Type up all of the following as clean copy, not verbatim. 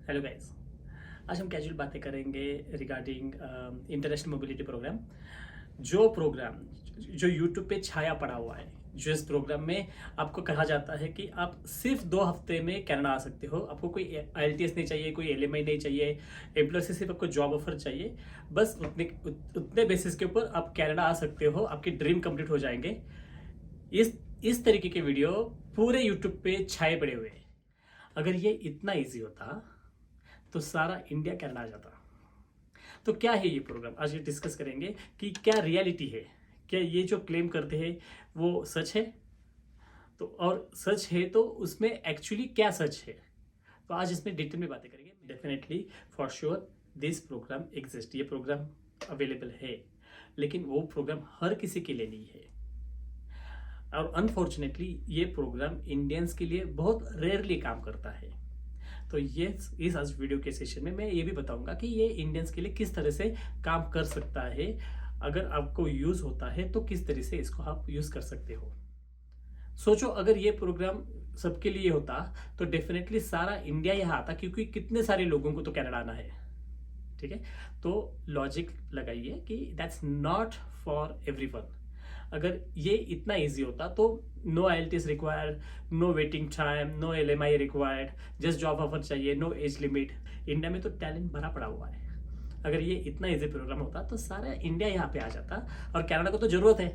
Hello guys. आज हम casual बातें करेंगे रिगार्डिंग इंटरनेशनल मोबिलिटी प्रोग्राम। जो प्रोग्राम जो यूट्यूब पे छाया पड़ा हुआ है, जो इस प्रोग्राम में आपको कहा जाता है कि आप सिर्फ 2 हफ्ते में कनाडा आ सकते हो। आपको कोई IELTS नहीं चाहिए, कोई LMI नहीं चाहिए, एम्प्लॉय से सिर्फ आपको जॉब ऑफर चाहिए। बस उतने बेसिस के ऊपर आप कनाडा आ सकते हो, आपके ड्रीम कंप्लीट हो जाएंगे। इस तरीके के वीडियो पूरे यूट्यूब पे छाए पड़े हुए हैं। अगर ये इतना इजी होता तो सारा इंडिया कनाडा आ जाता। तो क्या है ये प्रोग्राम, आज ये डिस्कस करेंगे कि क्या रियलिटी है, क्या ये जो क्लेम करते हैं वो सच है। तो और सच है तो उसमें एक्चुअली क्या सच है, तो आज इसमें डिटेल में बातें करेंगे। Definitely for sure this programme exist, ये प्रोग्राम अवेलेबल है, लेकिन वो प्रोग्राम हर किसी के लिए नहीं है। और अनफॉर्चुनेटली ये प्रोग्राम इंडियंस के लिए बहुत रेयरली काम करता है। तो ये इस आज वीडियो के सेशन में मैं ये भी बताऊंगा कि ये इंडियंस के लिए किस तरह से काम कर सकता है। अगर आपको यूज होता है तो किस तरह से इसको आप यूज कर सकते हो। सोचो अगर ये प्रोग्राम सबके लिए होता तो डेफिनेटली सारा इंडिया यहाँ आता, क्योंकि कितने सारे लोगों को तो कनाडा आना है। ठीक है, तो लॉजिक लगाइए कि दैट्स नॉट फॉर एवरीवन। अगर ये इतना इजी होता तो no IELTS required, no waiting time, no LMI required, just job offer चाहिए, नो एज लिमिट। इंडिया में तो टैलेंट भरा पड़ा हुआ है। अगर ये इतना इजी प्रोग्राम होता तो सारा इंडिया यहाँ पे आ जाता, और कनाडा को तो जरूरत है,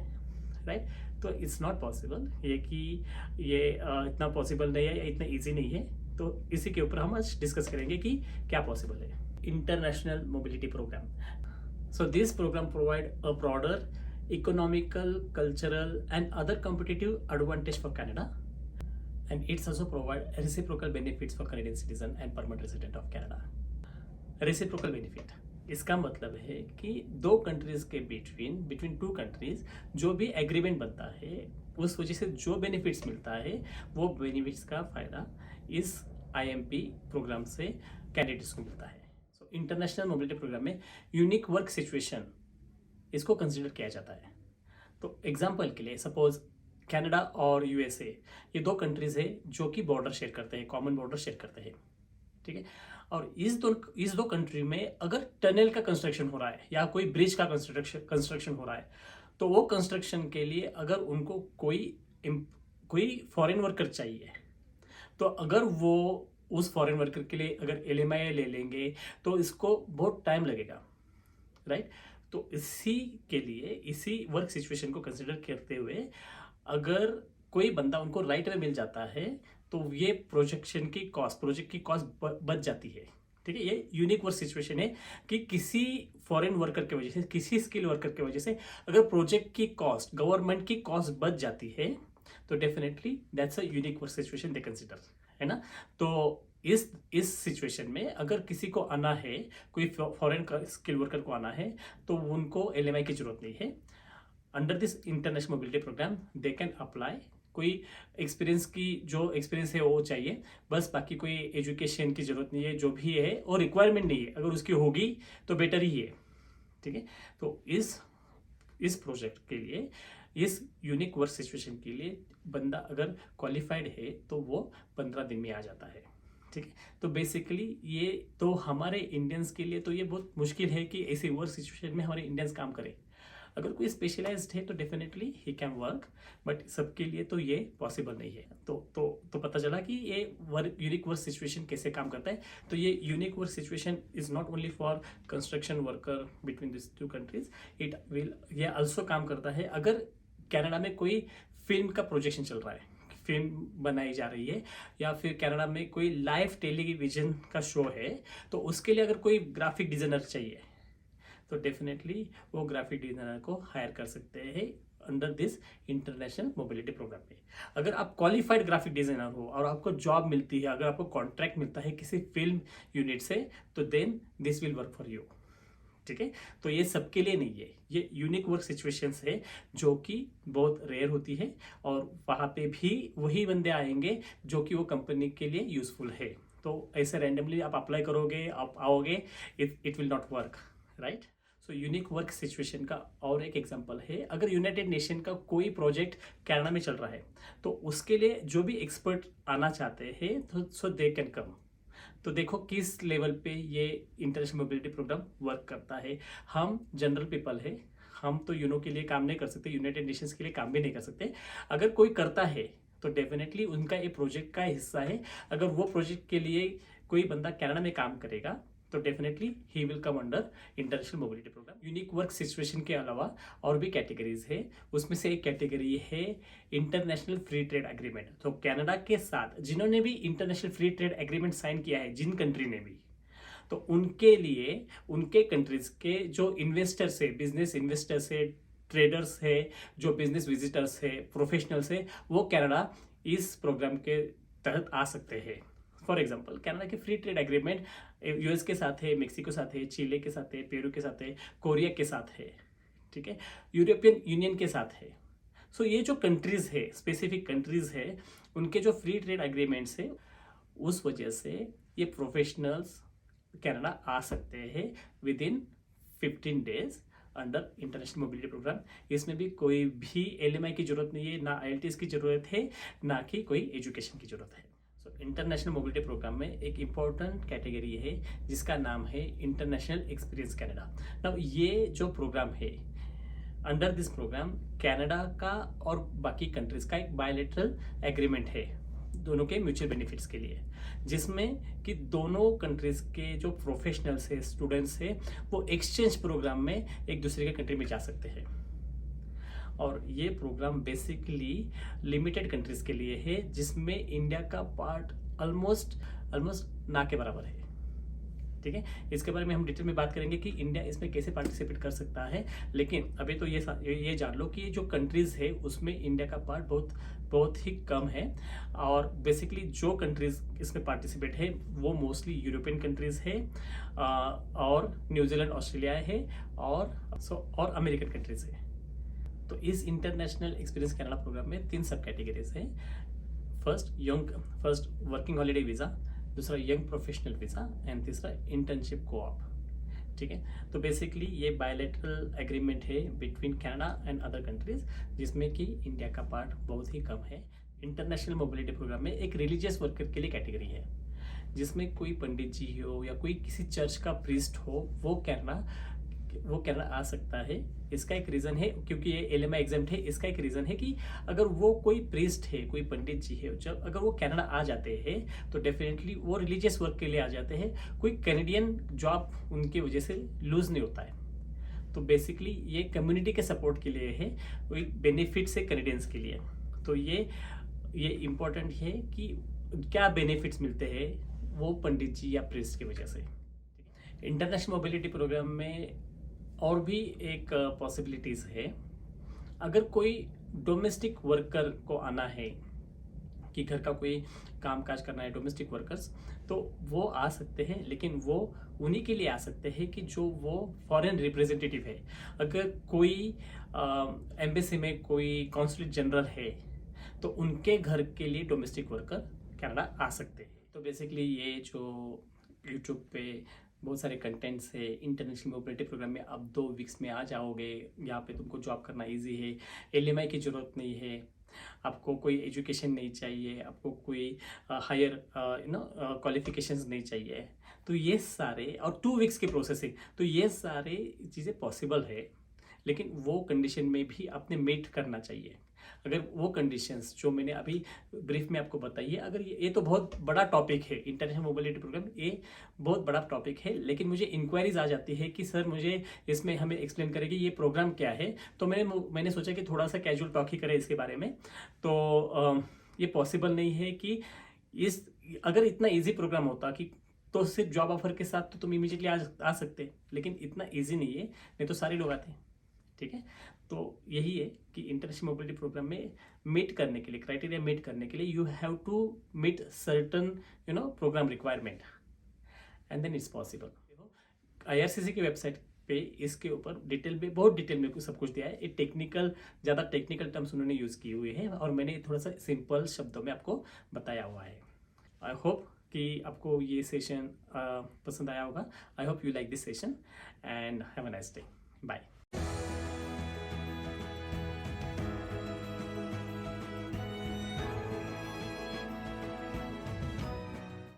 राइट। तो इट्स नॉट पॉसिबल ये कि ये इतना पॉसिबल नहीं है या इतना इजी नहीं है। तो इसी के ऊपर हम आज डिस्कस करेंगे कि क्या पॉसिबल है। International mobility programme, so this program provide a broader economical, cultural and other competitive advantage for Canada, and it's also provide reciprocal benefits for Canadian citizen and permanent resident of Canada. Reciprocal benefit इसका मतलब है कि दो countries के between two countries जो भी agreement बनता है उस वजह से जो बेनिफिट्स मिलता है वो बेनिफिट्स का फायदा इस IMP प्रोग्राम से कैंडिडेट्स को मिलता है। इंटरनेशनल मोबिलिटी प्रोग्राम में यूनिक वर्क सिचुएशन इसको कंसिडर किया जाता है। तो एग्जांपल के लिए सपोज कनाडा और USA, ये दो कंट्रीज है जो कि बॉर्डर शेयर करते हैं, कॉमन बॉर्डर शेयर करते हैं। ठीक है, और इस दो कंट्री में अगर टनल का कंस्ट्रक्शन हो रहा है या कोई ब्रिज का कंस्ट्रक्शन हो रहा है, तो वो कंस्ट्रक्शन के लिए अगर उनको कोई फॉरेन वर्कर चाहिए, तो अगर वो उस फॉरेन वर्कर के लिए अगर LMI ले लेंगे तो इसको बहुत टाइम लगेगा, राइट। तो इसी के लिए इसी वर्क सिचुएशन को कंसिडर करते हुए अगर कोई बंदा उनको राइट में मिल जाता है तो ये प्रोजेक्ट की कॉस्ट बच जाती है। ठीक है, ये यूनिक वर्क सिचुएशन है कि किसी फॉरेन वर्कर की वजह से, किसी स्किल वर्कर की वजह से अगर प्रोजेक्ट की कॉस्ट, गवर्नमेंट की कॉस्ट बच जाती है तो definitely that's a unique work situation they consider, है ना। तो इस सिचुएशन में अगर किसी को आना है, कोई फॉरेन स्किल वर्कर को आना है, तो उनको LMI की जरूरत नहीं है। Under this international mobility programme they can apply. कोई जो एक्सपीरियंस है वो चाहिए बस, बाकी कोई एजुकेशन की जरूरत नहीं है, जो भी है और रिक्वायरमेंट नहीं है। अगर उसकी होगी तो बेटर ही है। ठीक है, तो इस प्रोजेक्ट के लिए, इस यूनिक वर्क सिचुएशन के लिए बंदा अगर क्वालिफाइड है तो वो 15 दिन में आ जाता है। ठीक है, तो बेसिकली ये तो हमारे इंडियंस के लिए तो ये बहुत मुश्किल है कि ऐसे वर्क सिचुएशन में हमारे इंडियंस काम करें। अगर कोई स्पेशलाइज्ड है तो definitely he can work, but सबके लिए तो ये पॉसिबल नहीं है। तो पता चला कि ये यूनिक वर्क सिचुएशन कैसे काम करता है। तो ये unique work situation is not only for construction worker between this two countries, ये ऑल्सो काम करता है अगर कनाडा में कोई फिल्म का प्रोजेक्शन चल रहा है, फिल्म बनाई जा रही है, या फिर कनाडा में कोई लाइव टेलीविजन का शो है, तो उसके लिए अगर कोई ग्राफिक डिजाइनर चाहिए तो डेफिनेटली वो ग्राफिक डिजाइनर को हायर कर सकते हैं under this international mobility programme में। अगर आप क्वालिफाइड ग्राफिक डिजाइनर हो और आपको जॉब मिलती है, अगर आपको कॉन्ट्रैक्ट मिलता है किसी फिल्म यूनिट से, तो then this will work for you. ठीक है, तो ये सबके लिए नहीं है, ये यूनिक वर्क सिचुएशंस है जो कि बहुत रेयर होती है, और वहाँ पे भी वही बंदे आएंगे जो कि वो कंपनी के लिए यूजफुल है। तो ऐसे रैंडमली आप अप्लाई करोगे, आप आओगे, it will not work, right. So unique work situation का और एक एग्जांपल है, अगर यूनाइटेड नेशन का कोई प्रोजेक्ट कनाडा में चल रहा है तो उसके लिए जो भी एक्सपर्ट आना चाहते हैं तो सो दे कैन कम। तो देखो किस लेवल पे ये इंटरनेशनल मोबिलिटी प्रोग्राम वर्क करता है। हम जनरल पीपल है, हम तो यूनो के लिए काम नहीं कर सकते, यूनाइटेड नेशंस के लिए काम भी नहीं कर सकते। अगर कोई करता है तो डेफिनेटली उनका ये प्रोजेक्ट का हिस्सा है। अगर वो प्रोजेक्ट के लिए कोई बंदा कनाडा में काम करेगा तो definitely he will come under international mobility programme. Unique work situation के अलावा और भी कैटेगरीज है, उसमें से एक कैटेगरी है इंटरनेशनल फ्री ट्रेड एग्रीमेंट। तो कनाडा के साथ जिन्होंने भी international free trade agreement sign किया है, जिन कंट्री ने भी, तो उनके लिए उनके कंट्रीज के जो इन्वेस्टर्स है, बिजनेस इन्वेस्टर्स है, ट्रेडर्स है, जो बिजनेस विजिटर्स है, प्रोफेशनल्स है, वो कनाडा इस प्रोग्राम के तहत आ सकते हैं। फॉर एग्जाम्पल कनाडा के फ्री ट्रेड एग्रीमेंट यूएस के साथ है, मेक्सिको के साथ है, चिले के साथ है, पेरू के साथ है, कोरिया के साथ है, ठीक है, यूरोपियन यूनियन के साथ है। सो ये जो कंट्रीज है, स्पेसिफिक कंट्रीज है, उनके जो फ्री ट्रेड एग्रीमेंट्स है, उस वजह से ये प्रोफेशनल्स कनाडा आ सकते हैं within 15 days under international mobility programme. इसमें भी कोई भी एलएमआई की जरूरत नहीं है, ना आईएलटीएस की जरूरत है, ना कि कोई एजुकेशन की जरूरत है। सो इंटरनेशनल मोबिलिटी प्रोग्राम में एक इम्पॉर्टेंट कैटेगरी है जिसका नाम है इंटरनेशनल एक्सपीरियंस कनाडा। नाउ ये जो प्रोग्राम है, अंडर दिस प्रोग्राम कनाडा का और बाकी कंट्रीज का एक बायलैटरल एग्रीमेंट है, दोनों के म्यूचुअल बेनिफिट्स के लिए, जिसमें कि दोनों कंट्रीज के जो प्रोफेशनल्स है, स्टूडेंट्स है, वो एक्सचेंज प्रोग्राम में एक दूसरे के कंट्री में जा सकते हैं। और ये प्रोग्राम बेसिकली लिमिटेड कंट्रीज के लिए है, जिसमें इंडिया का पार्ट ऑलमोस्ट ना के बराबर है, ठीक है। इसके बारे में हम डिटेल में बात करेंगे कि इंडिया इसमें कैसे पार्टिसिपेट कर सकता है, लेकिन अभी तो ये जान लो कि जो कंट्रीज है उसमें इंडिया का पार्ट बहुत ही कम है। और बेसिकली जो कंट्रीज इसमें पार्टिसिपेट है वो मोस्टली यूरोपियन कंट्रीज है, और न्यूजीलैंड, ऑस्ट्रेलिया है, और अमेरिकन कंट्रीज है। तो इस इंटरनेशनल एक्सपीरियंस कनाडा प्रोग्राम में 3 सब कैटेगरीज हैं। फर्स्ट वर्किंग हॉलीडे वीज़ा, दूसरा यंग प्रोफेशनल वीज़ा, एंड तीसरा इंटर्नशिप कोऑप, ठीक है। तो बेसिकली ये बायलैटरल एग्रीमेंट है between Canada and other countries, जिसमें कि इंडिया का पार्ट बहुत ही कम है। इंटरनेशनल मोबिलिटी प्रोग्राम में एक रिलीजियस वर्कर के लिए कैटेगरी है, जिसमें कोई पंडित जी हो या कोई किसी चर्च का प्रीस्ट हो, वो कनाडा आ सकता है। इसका एक रीज़न है, क्योंकि ये एलएमआई एग्जाम्प्ट है, इसका एक रीज़न है कि अगर वो कोई प्रीस्ट है, कोई पंडित जी है, जब अगर वो कनाडा आ जाते हैं तो डेफिनेटली वो रिलीजियस वर्क के लिए आ जाते हैं, कोई कैनेडियन जॉब उनकी वजह से लूज नहीं होता है। तो बेसिकली ये कम्युनिटी के सपोर्ट के लिए है, कोई बेनिफिट्स है कैनेडियंस के लिए। तो ये इम्पोर्टेंट है कि क्या बेनिफिट्स मिलते हैं वो पंडित जी या प्रीस्ट की वजह से। इंटरनेशनल मोबिलिटी प्रोग्राम में और भी एक पॉसिबिलिटीज़ है। अगर कोई डोमेस्टिक वर्कर को आना है कि घर का कोई काम काज करना है, डोमेस्टिक वर्कर्स, तो वो आ सकते हैं, लेकिन वो उन्हीं के लिए आ सकते हैं कि जो वो फॉरेन रिप्रेजेंटेटिव है। अगर कोई एम्बेसी में कोई कॉन्सुलेट जनरल है तो उनके घर के लिए डोमेस्टिक वर्कर कनाडा आ सकते हैं। तो बेसिकली ये जो यूट्यूब पे बहुत सारे कंटेंट्स है, इंटरनेशनल मोबिलिटी प्रोग्राम में आप 2 वीक्स में आ जाओगे, यहाँ पे तुमको जॉब करना इजी है, एलएमआई की ज़रूरत नहीं है, आपको कोई एजुकेशन नहीं चाहिए, आपको कोई हायर क्वालिफिकेशंस नहीं चाहिए। तो ये सारे, और 2 वीक्स की प्रोसेस है, तो ये सारे चीज़ें पॉसिबल है, लेकिन वो कंडीशन में भी आपने मीट करना चाहिए। अगर वो कंडीशंस जो मैंने अभी ब्रीफ में आपको बताई है, अगर ये तो बहुत बड़ा टॉपिक है, इंटरनेशनल मोबिलिटी प्रोग्राम ये बहुत बड़ा टॉपिक है, लेकिन मुझे इंक्वायरीज आ जाती है कि सर मुझे इसमें हमें एक्सप्लेन करें कि ये प्रोग्राम क्या है। तो मैंने सोचा कि थोड़ा सा कैजुअल टॉक ही करें इसके बारे में। तो ये पॉसिबल नहीं है कि अगर इतना ईजी प्रोग्राम होता कि तो सिर्फ जॉब ऑफर के साथ तो तुम इमीडिएटली आ सकते, लेकिन इतना ईजी नहीं है, नहीं तो सारे लोग आते, ठीक है। तो यही है कि इंटरनेशनल मोबिलिटी प्रोग्राम में मीट करने के लिए, क्राइटेरिया मीट करने के लिए, you have to meet certain programme requirement, and then it's possible. IRCC की वेबसाइट पे इसके ऊपर बहुत डिटेल में सब कुछ दिया है। ज़्यादा टेक्निकल टर्म्स उन्होंने यूज़ किए हुए हैं, और मैंने थोड़ा सा सिंपल शब्दों में आपको बताया हुआ है। आई होप कि आपको ये सेशन पसंद आया होगा। I hope you like this session, and have a nice day. Bye.